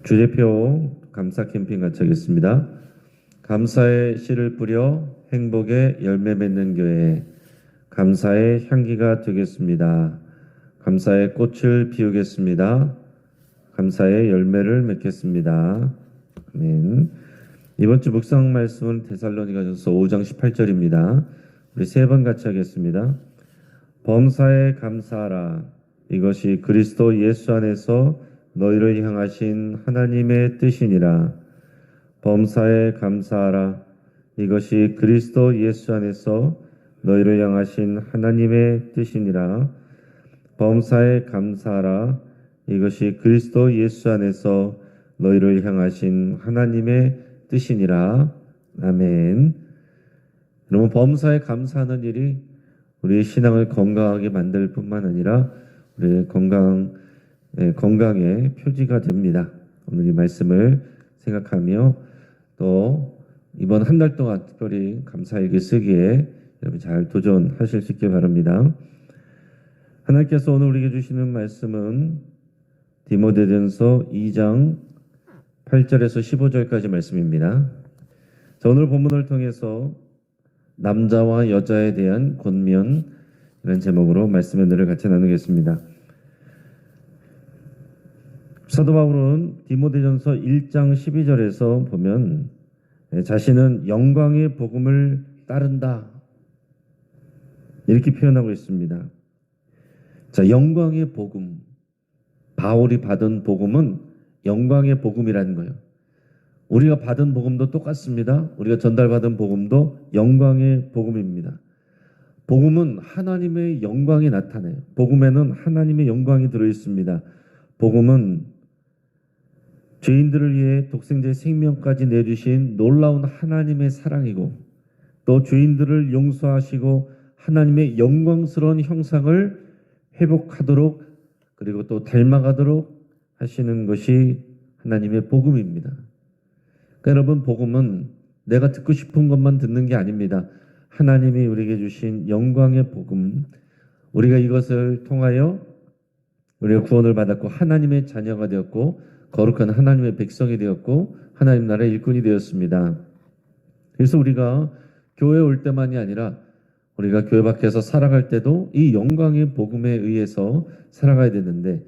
주제표 감사 캠핑 같이 하겠습니다. 감사의 씨를 뿌려 행복의 열매 맺는 교회, 감사의 향기가 되겠습니다. 감사의 꽃을 피우겠습니다. 감사의 열매를 맺겠습니다. 아멘. 이번 주 묵상 말씀은 데살로니가전서 5장 18절입니다. 우리 세 번 같이 하겠습니다. 범사에 감사하라. 이것이 그리스도 예수 안에서 너희를 향하신 하나님의 뜻이니라. 범사에 감사하라. 이것이 그리스도 예수 안에서 너희를 향하신 하나님의 뜻이니라. 범사에 감사하라. 이것이 그리스도 예수 안에서 너희를 향하신 하나님의 뜻이니라. 아멘. 여러분, 범사에 감사하는 일이 우리 신앙을 건강하게 만들 뿐만 아니라 우리 건강의 표지가 됩니다. 오늘 이 말씀을 생각하며 또 이번 한 달 동안 특별히 감사일기 쓰기에 여러분 잘 도전하실 수 있길 바랍니다. 하나님께서 오늘 우리에게 주시는 말씀은 디모데전서 2장 8절에서 15절까지 말씀입니다. 자, 오늘 본문을 통해서 남자와 여자에 대한 권면, 이런 제목으로 말씀의 은혜를 같이 나누겠습니다. 사도 바울은 디모데전서 1장 12절에서 보면 자신은 영광의 복음을 따른다, 이렇게 표현하고 있습니다. 자, 영광의 복음, 바울이 받은 복음은 영광의 복음이라는 거예요. 우리가 받은 복음도 똑같습니다. 우리가 전달받은 복음도 영광의 복음입니다. 복음은 하나님의 영광이 나타나요. 복음에는 하나님의 영광이 들어있습니다. 복음은 죄인들을 위해 독생자의 생명까지 내주신 놀라운 하나님의 사랑이고, 또 죄인들을 용서하시고 하나님의 영광스러운 형상을 회복하도록, 그리고 또 닮아가도록 하시는 것이 하나님의 복음입니다. 그러니까 여러분, 복음은 내가 듣고 싶은 것만 듣는 게 아닙니다. 하나님이 우리에게 주신 영광의 복음, 우리가 이것을 통하여 우리가 구원을 받았고 하나님의 자녀가 되었고 거룩한 하나님의 백성이 되었고 하나님 나라의 일꾼이 되었습니다. 그래서 우리가 교회에 올 때만이 아니라 우리가 교회 밖에서 살아갈 때도 이 영광의 복음에 의해서 살아가야 되는데,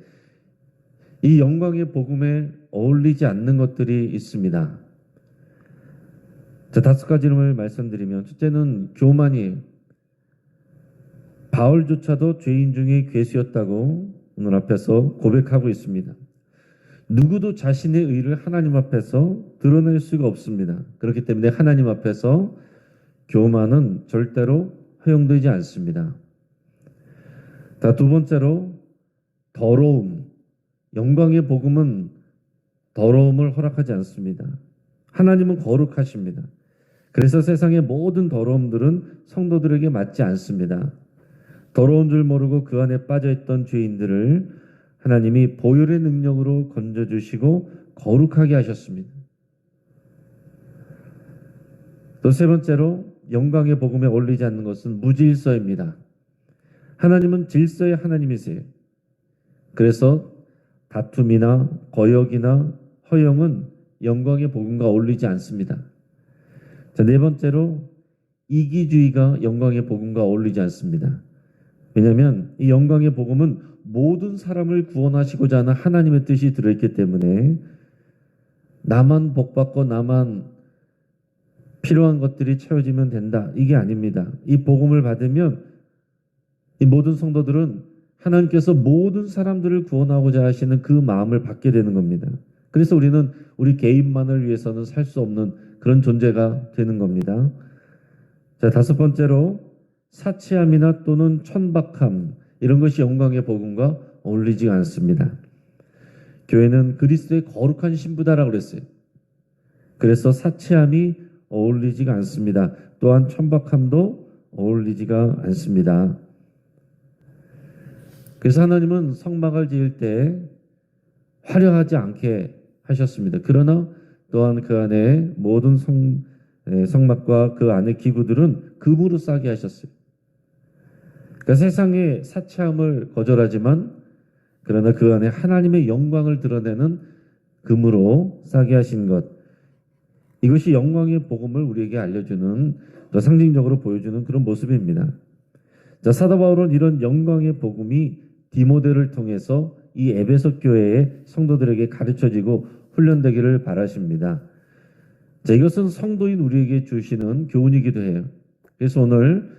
이 영광의 복음에 어울리지 않는 것들이 있습니다. 자, 5가지를 말씀드리면, 첫째는 교만이에요. 바울조차도 죄인 중에 괴수였다고 오늘 앞에서 고백하고 있습니다. 누구도 자신의 의를 하나님 앞에서 드러낼 수가 없습니다. 그렇기 때문에 하나님 앞에서 교만은 절대로 허용되지 않습니다. 자, 두 번째로 더러움. 영광의 복음은 더러움을 허락하지 않습니다. 하나님은 거룩하십니다. 그래서 세상의 모든 더러움들은 성도들에게 맞지 않습니다. 더러운 줄 모르고 그 안에 빠져있던 죄인들을 하나님이 보혈의 능력으로 건져주시고 거룩하게 하셨습니다. 또 세 번째로 영광의 복음에 어울리지 않는 것은 무질서입니다. 하나님은 질서의 하나님이세요. 그래서 다툼이나 거역이나 허영은 영광의 복음과 어울리지 않습니다. 자, 네 번째로 이기주의가 영광의 복음과 어울리지 않습니다. 왜냐하면 이 영광의 복음은 모든 사람을 구원하시고자 하는 하나님의 뜻이 들어있기 때문에 나만 복받고 나만 필요한 것들이 채워지면 된다, 이게 아닙니다. 이 복음을 받으면 이 모든 성도들은 하나님께서 모든 사람들을 구원하고자 하시는 그 마음을 받게 되는 겁니다. 그래서 우리는 우리 개인만을 위해서는 살 수 없는 그런 존재가 되는 겁니다. 자, 5번째로 사치함이나 또는 천박함, 이런 것이 영광의 복음과 어울리지 않습니다. 교회는 그리스도의 거룩한 신부다라고 그랬어요. 그래서 사치함이 어울리지가 않습니다. 또한 천박함도 어울리지가 않습니다. 그래서 하나님은 성막을 지을 때 화려하지 않게 하셨습니다. 그러나 또한 그 안에 모든 성막과 그 안의 기구들은 금으로 싸게 하셨어요. 그러니까 세상의 사치함을 거절하지만 그러나 그 안에 하나님의 영광을 드러내는 금으로 싸게 하신 것. 이것이 영광의 복음을 우리에게 알려주는 또 상징적으로 보여주는 그런 모습입니다. 자, 사도 바울은 이런 영광의 복음이 디모데를 통해서 이 에베소 교회의 성도들에게 가르쳐지고 훈련되기를 바라십니다. 자, 이것은 성도인 우리에게 주시는 교훈이기도 해요. 그래서 오늘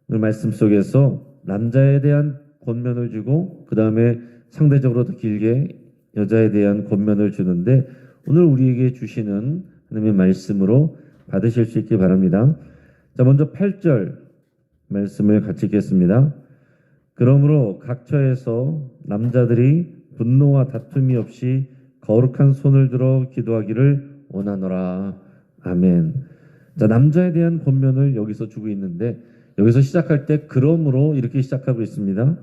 말씀 속에서 남자에 대한 권면을 주고 그 다음에 상대적으로 더 길게 여자에 대한 권면을 주는데 오늘 우리에게 주시는 하나님의 말씀으로 받으실 수 있기 바랍니다. 자, 먼저 8절 말씀을 같이 읽겠습니다. 그러므로 각 처에서 남자들이 분노와 다툼이 없이 거룩한 손을 들어 기도하기를 원하노라. 아멘. 자, 남자에 대한 권면을 여기서 주고 있는데 여기서 시작할 때 그러므로 이렇게 시작하고 있습니다.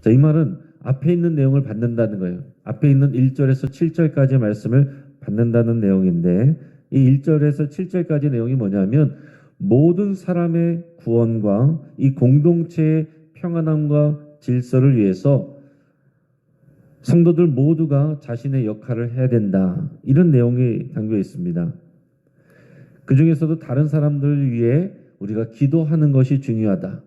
자, 이 말은 앞에 있는 내용을 받는다는 거예요. 앞에 있는 1절에서 7절까지의 말씀을 받는다는 내용인데 이 1절에서 7절까지 내용이 뭐냐면 모든 사람의 구원과 이 공동체의 평안함과 질서를 위해서 성도들 모두가 자신의 역할을 해야 된다. 이런 내용이 담겨 있습니다. 그 중에서도 다른 사람들을 위해 우리가 기도하는 것이 중요하다.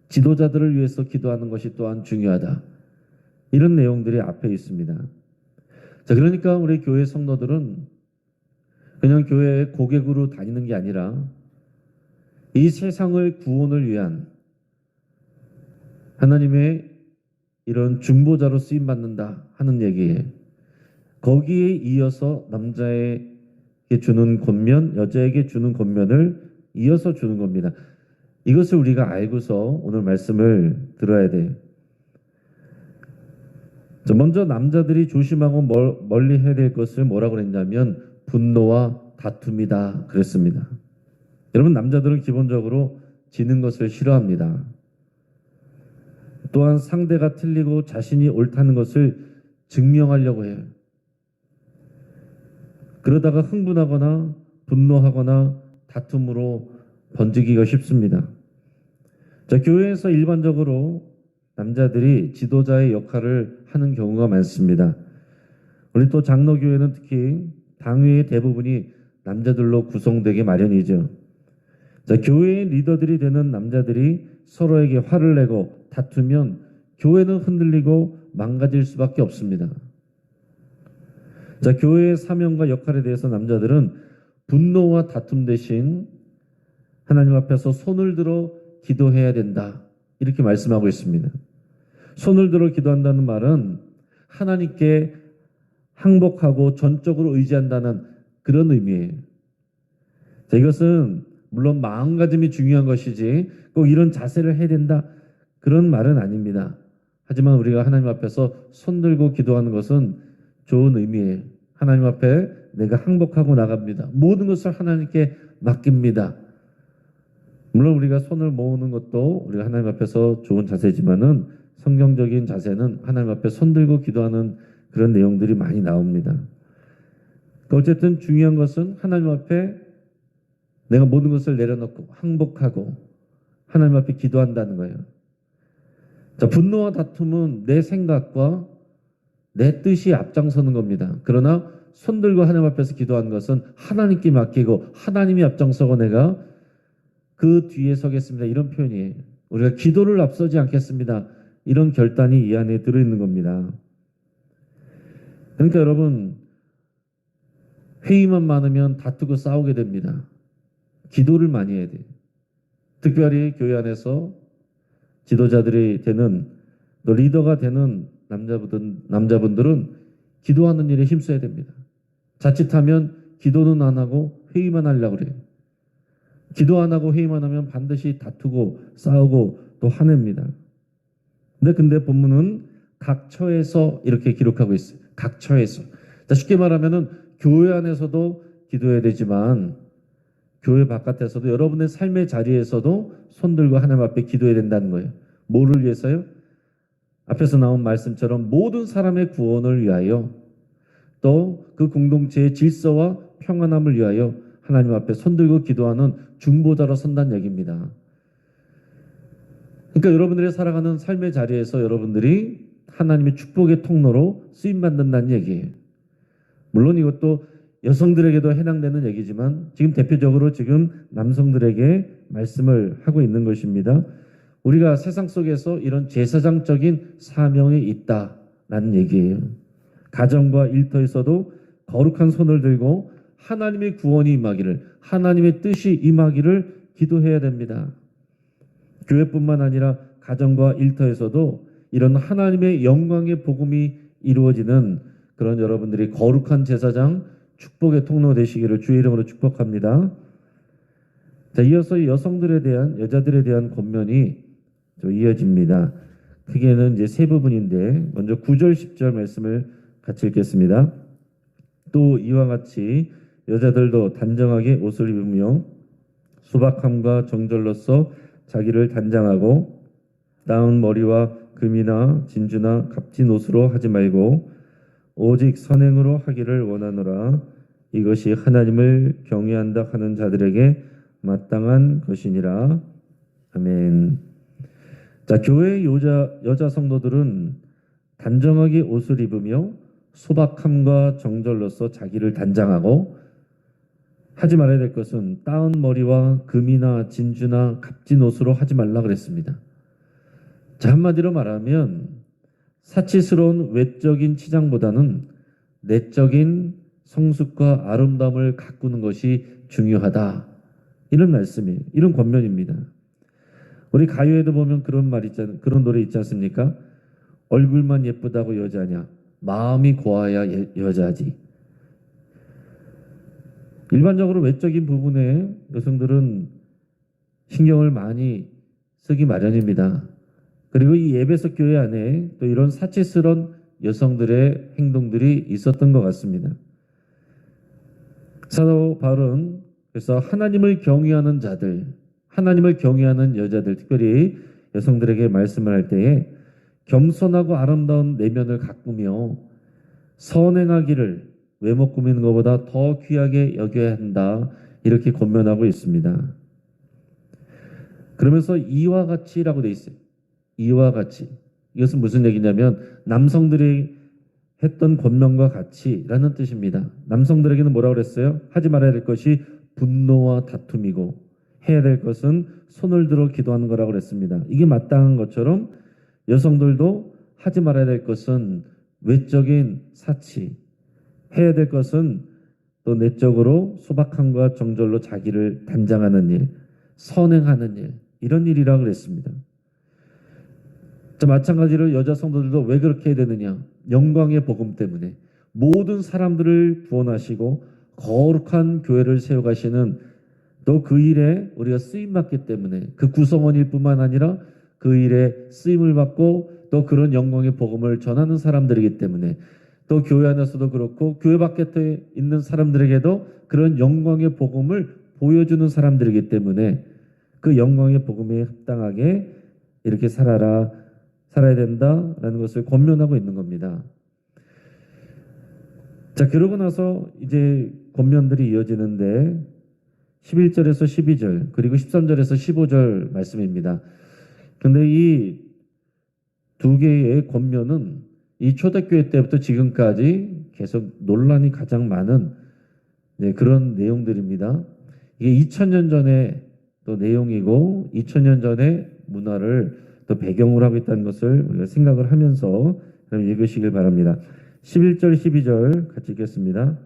지도자들을 위해서 기도하는 것이 또한 중요하다. 이런 내용들이 앞에 있습니다. 자, 그러니까 우리 교회 성도들은 그냥 교회에 고객으로 다니는 게 아니라 이 세상을 구원을 위한 하나님의 이런 중보자로 쓰임받는다 하는 얘기예요. 거기에 이어서 남자에게 주는 권면, 여자에게 주는 권면을 이어서 주는 겁니다. 이것을 우리가 알고서 오늘 말씀을 들어야 돼요. 먼저 남자들이 조심하고 멀리 해야 될 것을 뭐라고 그랬냐면 분노와 다툼이다 그랬습니다. 여러분, 남자들은 기본적으로 지는 것을 싫어합니다. 또한 상대가 틀리고 자신이 옳다는 것을 증명하려고 해요. 그러다가 흥분하거나 분노하거나 다툼으로 번지기가 쉽습니다. 자, 교회에서 일반적으로 남자들이 지도자의 역할을 하는 경우가 많습니다. 우리 또 장로교회는 특히 당회의 대부분이 남자들로 구성되게 마련이죠. 자, 교회의 리더들이 되는 남자들이 서로에게 화를 내고 다투면 교회는 흔들리고 망가질 수밖에 없습니다. 자, 교회의 사명과 역할에 대해서 남자들은 분노와 다툼 대신 하나님 앞에서 손을 들어 기도해야 된다. 이렇게 말씀하고 있습니다. 손을 들어 기도한다는 말은 하나님께 항복하고 전적으로 의지한다는 그런 의미예요. 자, 이것은 물론 마음가짐이 중요한 것이지 꼭 이런 자세를 해야 된다 그런 말은 아닙니다. 하지만 우리가 하나님 앞에서 손 들고 기도하는 것은 좋은 의미예요. 하나님 앞에 내가 항복하고 나갑니다. 모든 것을 하나님께 맡깁니다. 물론 우리가 손을 모으는 것도 우리가 하나님 앞에서 좋은 자세지만은 성경적인 자세는 하나님 앞에 손 들고 기도하는 그런 내용들이 많이 나옵니다. 어쨌든 중요한 것은 하나님 앞에 내가 모든 것을 내려놓고 항복하고 하나님 앞에 기도한다는 거예요. 자, 분노와 다툼은 내 생각과 내 뜻이 앞장서는 겁니다. 그러나 손 들고 하나님 앞에서 기도하는 것은 하나님께 맡기고 하나님이 앞장서고 내가 그 뒤에 서겠습니다. 이런 표현이에요. 우리가 기도를 앞서지 않겠습니다. 이런 결단이 이 안에 들어있는 겁니다. 그러니까 여러분, 회의만 많으면 다투고 싸우게 됩니다. 기도를 많이 해야 돼요. 특별히 교회 안에서 지도자들이 되는 또 리더가 되는 남자분들은 기도하는 일에 힘써야 됩니다. 자칫하면 기도는 안 하고 회의만 하려고 그래요. 기도 안 하고 회의만 하면 반드시 다투고 싸우고 또 화냅니다. 근데 본문은 각 처에서 이렇게 기록하고 있어요. 각 처에서. 자, 쉽게 말하면은 교회 안에서도 기도해야 되지만 교회 바깥에서도 여러분의 삶의 자리에서도 손 들고 하나님 앞에 기도해야 된다는 거예요. 뭐를 위해서요? 앞에서 나온 말씀처럼 모든 사람의 구원을 위하여 또 그 공동체의 질서와 평안함을 위하여 하나님 앞에 손 들고 기도하는 중보자로 선다는 얘기입니다. 그러니까 여러분들이 살아가는 삶의 자리에서 여러분들이 하나님의 축복의 통로로 쓰임받는다는 얘기예요. 물론 이것도 여성들에게도 해당되는 얘기지만 지금 대표적으로 지금 남성들에게 말씀을 하고 있는 것입니다. 우리가 세상 속에서 이런 제사장적인 사명이 있다라는 얘기예요. 가정과 일터에서도 거룩한 손을 들고 하나님의 구원이 임하기를, 하나님의 뜻이 임하기를 기도해야 됩니다. 교회뿐만 아니라 가정과 일터에서도 이런 하나님의 영광의 복음이 이루어지는 그런 여러분들이 거룩한 제사장, 축복의 통로 되시기를 주의 이름으로 축복합니다. 자, 이어서 여성들에 대한, 여자들에 대한 권면이 이어집니다. 크게는 이제 세 부분인데 먼저 9절 10절 말씀을 같이 읽겠습니다. 또 이와 같이 여자들도 단정하게 옷을 입으며 소박함과 정절로서 자기를 단장하고 나은 머리와 금이나 진주나 값진 옷으로 하지 말고 오직 선행으로 하기를 원하노라. 이것이 하나님을 경외한다 하는 자들에게 마땅한 것이니라. 아멘. 자, 교회의 여자 성도들은 단정하게 옷을 입으며 소박함과 정절로서 자기를 단장하고 하지 말아야 될 것은 따은 머리와 금이나 진주나 값진 옷으로 하지 말라 그랬습니다. 자, 한마디로 말하면 사치스러운 외적인 치장보다는 내적인 성숙과 아름다움을 가꾸는 것이 중요하다. 이런 말씀이에요. 이런 권면입니다. 우리 가요에도 보면 그런 말 있잖아요. 그런 노래 있지 않습니까? 얼굴만 예쁘다고 여자냐? 마음이 고와야 여자지. 일반적으로 외적인 부분에 여성들은 신경을 많이 쓰기 마련입니다. 그리고 이 에베소 교회 안에 또 이런 사치스러운 여성들의 행동들이 있었던 것 같습니다. 사도 바울은 그래서 하나님을 경외하는 자들, 하나님을 경외하는 여자들, 특별히 여성들에게 말씀을 할 때에 겸손하고 아름다운 내면을 가꾸며 선행하기를 외모 꾸미는 것보다 더 귀하게 여겨야 한다. 이렇게 권면하고 있습니다. 그러면서 이와 같이라고 돼 있어요. 이와 같이. 이것은 무슨 얘기냐면 남성들이 했던 권면과 같이라는 뜻입니다. 남성들에게는 뭐라고 그랬어요? 하지 말아야 될 것이 분노와 다툼이고 해야 될 것은 손을 들어 기도하는 거라고 그랬습니다. 이게 마땅한 것처럼 여성들도 하지 말아야 될 것은 외적인 사치, 해야 될 것은 또 내적으로 소박함과 정절로 자기를 단장하는 일, 선행하는 일, 이런 일이라고 그랬습니다. 자, 마찬가지로 여자 성도들도 왜 그렇게 해야 되느냐? 영광의 복음 때문에 모든 사람들을 구원하시고 거룩한 교회를 세워가시는 또 그 일에 우리가 쓰임받기 때문에 그 구성원일 뿐만 아니라 그 일에 쓰임을 받고 또 그런 영광의 복음을 전하는 사람들이기 때문에 또 교회 안에서도 그렇고 교회 밖에 있는 사람들에게도 그런 영광의 복음을 보여주는 사람들이기 때문에 그 영광의 복음에 합당하게 이렇게 살아야 된다라는 것을 권면하고 있는 겁니다. 자, 그러고 나서 이제 권면들이 이어지는데 11절에서 12절 그리고 13절에서 15절 말씀입니다. 근데 이 두 개의 권면은 이 초대교회 때부터 지금까지 계속 논란이 가장 많은 그런 내용들입니다. 이게 2000년 전의 또 내용이고 2000년 전의 문화를 또 배경으로 하고 있다는 것을 우리가 생각을 하면서 읽으시길 바랍니다. 11절 12절 같이 읽겠습니다.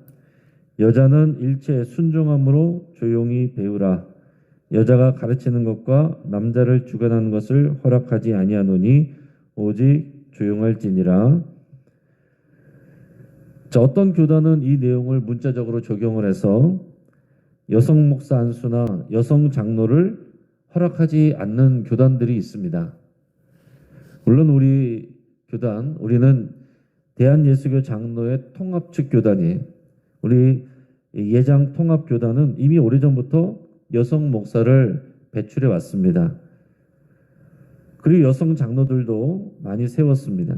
여자는 일체 순종함으로 조용히 배우라. 여자가 가르치는 것과 남자를 주관하는 것을 허락하지 아니하노니 오직 조용할지니라. 자, 어떤 교단은 이 내용을 문자적으로 적용을 해서 여성 목사 안수나 여성 장로를 허락하지 않는 교단들이 있습니다. 물론 우리 교단, 우리는 대한예수교 장로의 통합측 교단이에요. 우리 예장 통합교단은 이미 오래전부터 여성 목사를 배출해 왔습니다. 그리고 여성 장로들도 많이 세웠습니다.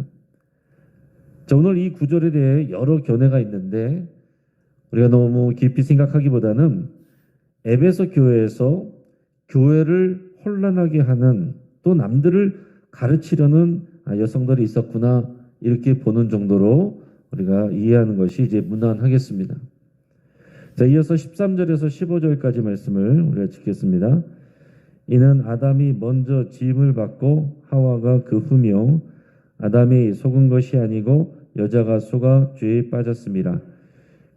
자, 오늘 이 구절에 대해 여러 견해가 있는데 우리가 너무 깊이 생각하기보다는 에베소 교회에서 교회를 혼란하게 하는 또 남들을 가르치려는 여성들이 있었구나 이렇게 보는 정도로 우리가 이해하는 것이 이제 무난하겠습니다. 자, 이어서 13절에서 15절까지 말씀을 우리가 읽겠습니다. 이는 아담이 먼저 지음을 받고 하와가 그 후며 아담이 속은 것이 아니고 여자가 속아 죄에 빠졌습니다.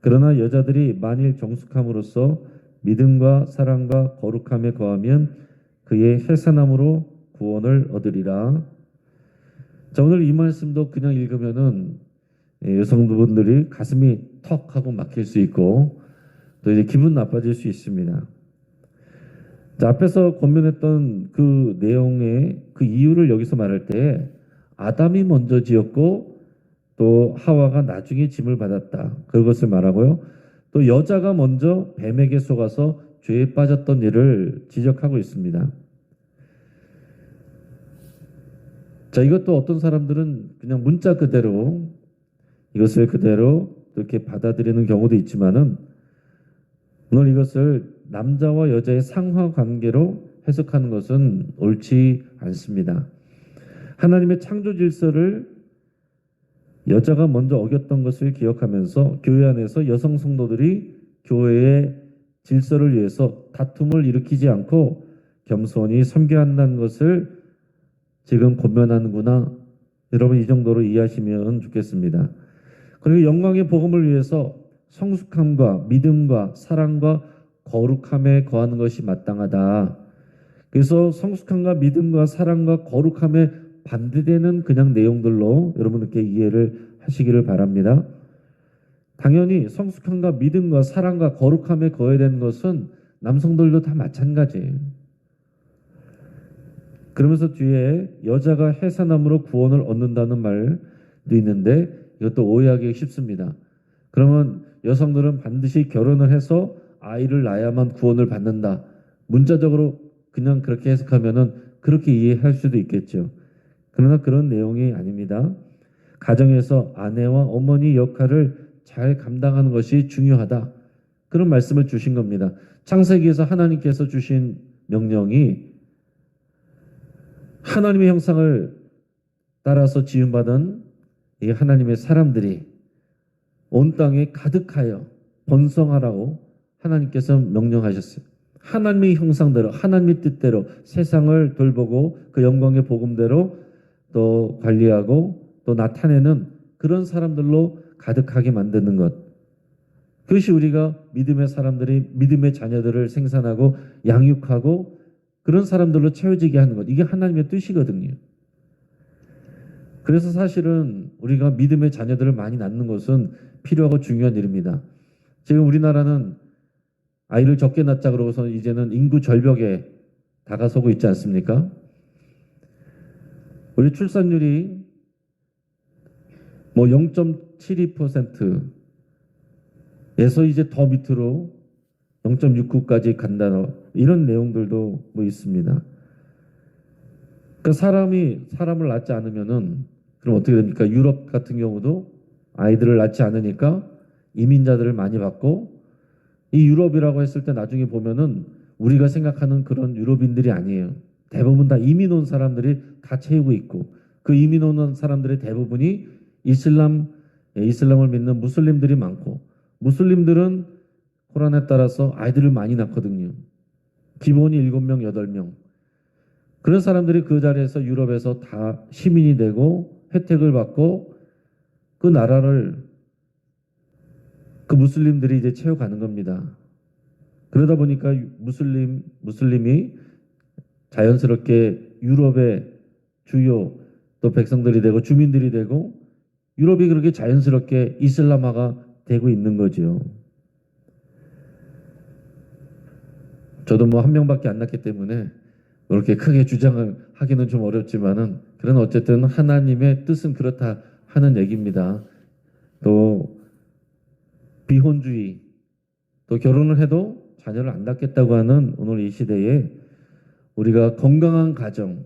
그러나 여자들이 만일 정숙함으로써 믿음과 사랑과 거룩함에 거하면 그의 해산함으로 구원을 얻으리라. 자, 오늘 이 말씀도 그냥 읽으면은 여성분들이 가슴이 턱 하고 막힐 수 있고 또 이제 기분 나빠질 수 있습니다. 자, 앞에서 권면했던 그 내용의 그 이유를 여기서 말할 때 아담이 먼저 지었고 또 하와가 나중에 짐을 받았다. 그것을 말하고요. 또 여자가 먼저 뱀에게 속아서 죄에 빠졌던 일을 지적하고 있습니다. 자, 이것도 어떤 사람들은 그냥 문자 그대로 이것을 그대로 이렇게 받아들이는 경우도 있지만은 오늘 이것을 남자와 여자의 상하 관계로 해석하는 것은 옳지 않습니다. 하나님의 창조 질서를 여자가 먼저 어겼던 것을 기억하면서 교회 안에서 여성 성도들이 교회의 질서를 위해서 다툼을 일으키지 않고 겸손히 섬겨야 한다는 것을 지금 권면하는구나. 여러분 이 정도로 이해하시면 좋겠습니다. 그리고 영광의 복음을 위해서 성숙함과 믿음과 사랑과 거룩함에 거하는 것이 마땅하다. 그래서 성숙함과 믿음과 사랑과 거룩함에 반대되는 그냥 내용들로 여러분께 이해를 하시기를 바랍니다. 당연히 성숙함과 믿음과 사랑과 거룩함에 거해야 되는 것은 남성들도 다 마찬가지예요. 그러면서 뒤에 여자가 해산함으로 구원을 얻는다는 말도 있는데 이것도 오해하기 쉽습니다. 그러면 여성들은 반드시 결혼을 해서 아이를 낳아야만 구원을 받는다. 문자적으로 그냥 그렇게 해석하면은 그렇게 이해할 수도 있겠죠. 그러나 그런 내용이 아닙니다. 가정에서 아내와 어머니 역할을 잘 감당하는 것이 중요하다. 그런 말씀을 주신 겁니다. 창세기에서 하나님께서 주신 명령이 하나님의 형상을 따라서 지음받은 이 하나님의 사람들이 온 땅에 가득하여 번성하라고 하나님께서 명령하셨어요. 하나님의 형상대로 하나님의 뜻대로 세상을 돌보고 그 영광의 복음대로 또 관리하고 또 나타내는 그런 사람들로 가득하게 만드는 것. 그것이 우리가 믿음의 사람들이 믿음의 자녀들을 생산하고 양육하고 그런 사람들로 채워지게 하는 것. 이게 하나님의 뜻이거든요. 그래서 사실은 우리가 믿음의 자녀들을 많이 낳는 것은 필요하고 중요한 일입니다. 지금 우리나라는 아이를 적게 낳자 그러고서 이제는 인구 절벽에 다가서고 있지 않습니까? 우리 출산율이 뭐 0.72%에서 이제 더 밑으로 0.69까지 간다. 이런 내용들도 뭐 있습니다. 그러니까 사람이 사람을 낳지 않으면은 그럼 어떻게 됩니까? 유럽 같은 경우도 아이들을 낳지 않으니까 이민자들을 많이 받고 이 유럽이라고 했을 때 나중에 보면은 우리가 생각하는 그런 유럽인들이 아니에요. 대부분 다 이민 온 사람들이 다 채우고 있고 그 이민 온 사람들의 대부분이 이슬람을 믿는 무슬림들이 많고 무슬림들은 코란에 따라서 아이들을 많이 낳거든요. 기본이 7명, 8명. 그런 사람들이 그 자리에서 유럽에서 다 시민이 되고 혜택을 받고 그 나라를 그 무슬림들이 이제 채워가는 겁니다. 그러다 보니까 무슬림이 자연스럽게 유럽의 주요 또 백성들이 되고 주민들이 되고 유럽이 그렇게 자연스럽게 이슬람화가 되고 있는 거죠. 저도 뭐 한 명밖에 안 낳기 때문에 그렇게 크게 주장을 하기는 좀 어렵지만은 그런 어쨌든 하나님의 뜻은 그렇다 하는 얘기입니다. 또 비혼주의 또 결혼을 해도 자녀를 안 낳겠다고 하는 오늘 이 시대에 우리가 건강한 가정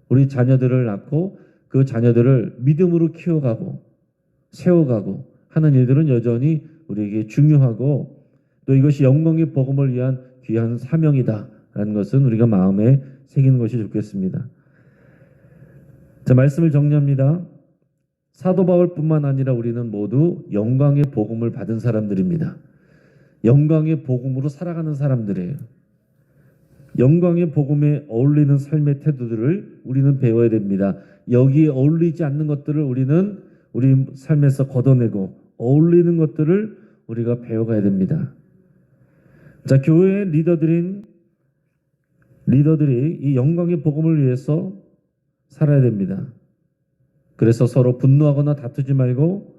우리 자녀들을 낳고 그 자녀들을 믿음으로 키워가고 세워가고 하는 일들은 여전히 우리에게 중요하고 또 이것이 영광의 복음을 위한 귀한 사명이다라는 것은 우리가 마음에 새기는 것이 좋겠습니다. 자, 말씀을 정리합니다. 사도 바울뿐만 아니라 우리는 모두 영광의 복음을 받은 사람들입니다. 영광의 복음으로 살아가는 사람들이에요. 영광의 복음에 어울리는 삶의 태도들을 우리는 배워야 됩니다. 여기에 어울리지 않는 것들을 우리는 우리 삶에서 걷어내고 어울리는 것들을 우리가 배워가야 됩니다. 자, 교회의 리더들이 이 영광의 복음을 위해서 살아야 됩니다. 그래서 서로 분노하거나 다투지 말고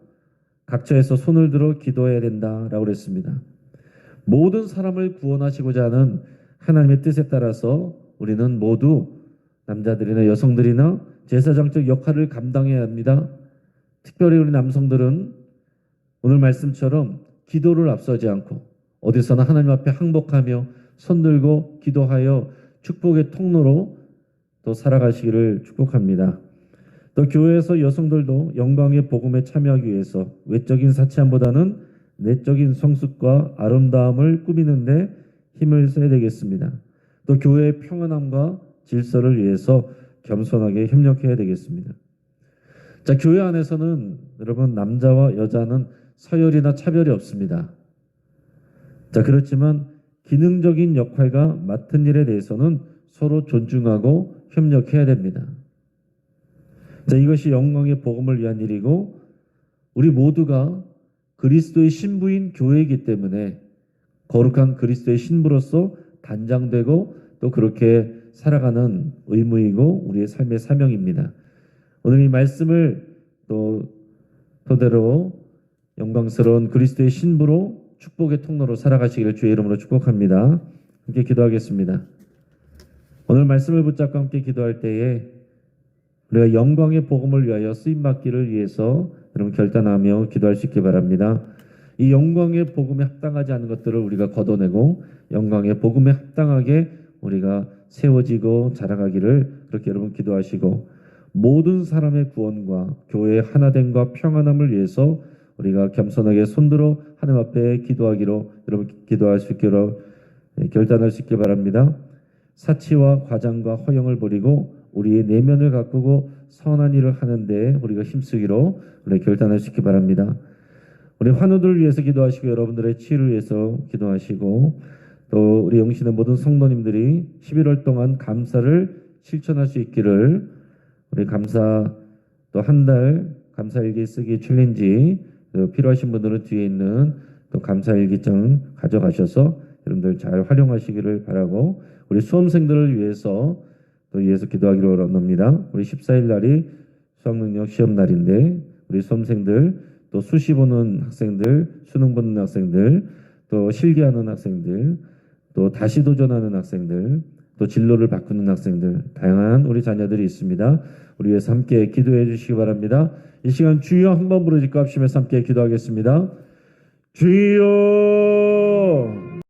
각처에서 손을 들어 기도해야 된다라고 그랬습니다. 모든 사람을 구원하시고자 하는 하나님의 뜻에 따라서 우리는 모두 남자들이나 여성들이나 제사장적 역할을 감당해야 합니다. 특별히 우리 남성들은 오늘 말씀처럼 기도를 앞서지 않고 어디서나 하나님 앞에 항복하며 손들고 기도하여 축복의 통로로 또 살아가시기를 축복합니다. 또 교회에서 여성들도 영광의 복음에 참여하기 위해서 외적인 사치함보다는 내적인 성숙과 아름다움을 꾸미는데 힘을 써야 되겠습니다. 또 교회의 평안함과 질서를 위해서 겸손하게 협력해야 되겠습니다. 자, 교회 안에서는 여러분 남자와 여자는 서열이나 차별이 없습니다. 자, 그렇지만 기능적인 역할과 맡은 일에 대해서는 서로 존중하고 협력해야 됩니다. 자, 이것이 영광의 복음을 위한 일이고 우리 모두가 그리스도의 신부인 교회이기 때문에 거룩한 그리스도의 신부로서 단장되고 또 그렇게 살아가는 의무이고 우리의 삶의 사명입니다. 오늘 이 말씀을 또 토대로 영광스러운 그리스도의 신부로 축복의 통로로 살아가시기를 주의 이름으로 축복합니다. 함께 기도하겠습니다. 오늘 말씀을 붙잡고 함께 기도할 때에 우리가 영광의 복음을 위하여 쓰임받기를 위해서 여러분 결단하며 기도할 수 있기 바랍니다. 이 영광의 복음에 합당하지 않은 것들을 우리가 걷어내고 영광의 복음에 합당하게 우리가 세워지고 자라가기를 그렇게 여러분 기도하시고 모든 사람의 구원과 교회의 하나됨과 평안함을 위해서 우리가 겸손하게 손들어 하나님 앞에 기도하기로 여러분 기도할 수 있기로 결단할 수 있기 바랍니다. 사치와 과장과 허영을 버리고 우리의 내면을 가꾸고 선한 일을 하는데 우리가 힘쓰기로 우리 결단할 수 있기 바랍니다. 우리 환우들을 위해서 기도하시고 여러분들의 치유를 위해서 기도하시고 또 우리 영신의 모든 성도님들이 11월 동안 감사를 실천할 수 있기를 우리 감사 또 한 달 감사일기 쓰기 챌린지 필요하신 분들은 뒤에 있는 또 감사일기장 가져가셔서 여러분들 잘 활용하시기를 바라고 우리 수험생들을 위해서 또 위해서 기도하기로 원합니다. 우리 14일 날이 수학능력 시험 날인데 우리 수험생들 또 수시 보는 학생들, 수능 보는 학생들, 또 실기하는 학생들, 또 다시 도전하는 학생들, 또 진로를 바꾸는 학생들, 다양한 우리 자녀들이 있습니다. 우리 위해서 함께 기도해 주시기 바랍니다. 이 시간 주여 한번 부르짖고 합심해서 함께 기도하겠습니다. 주여!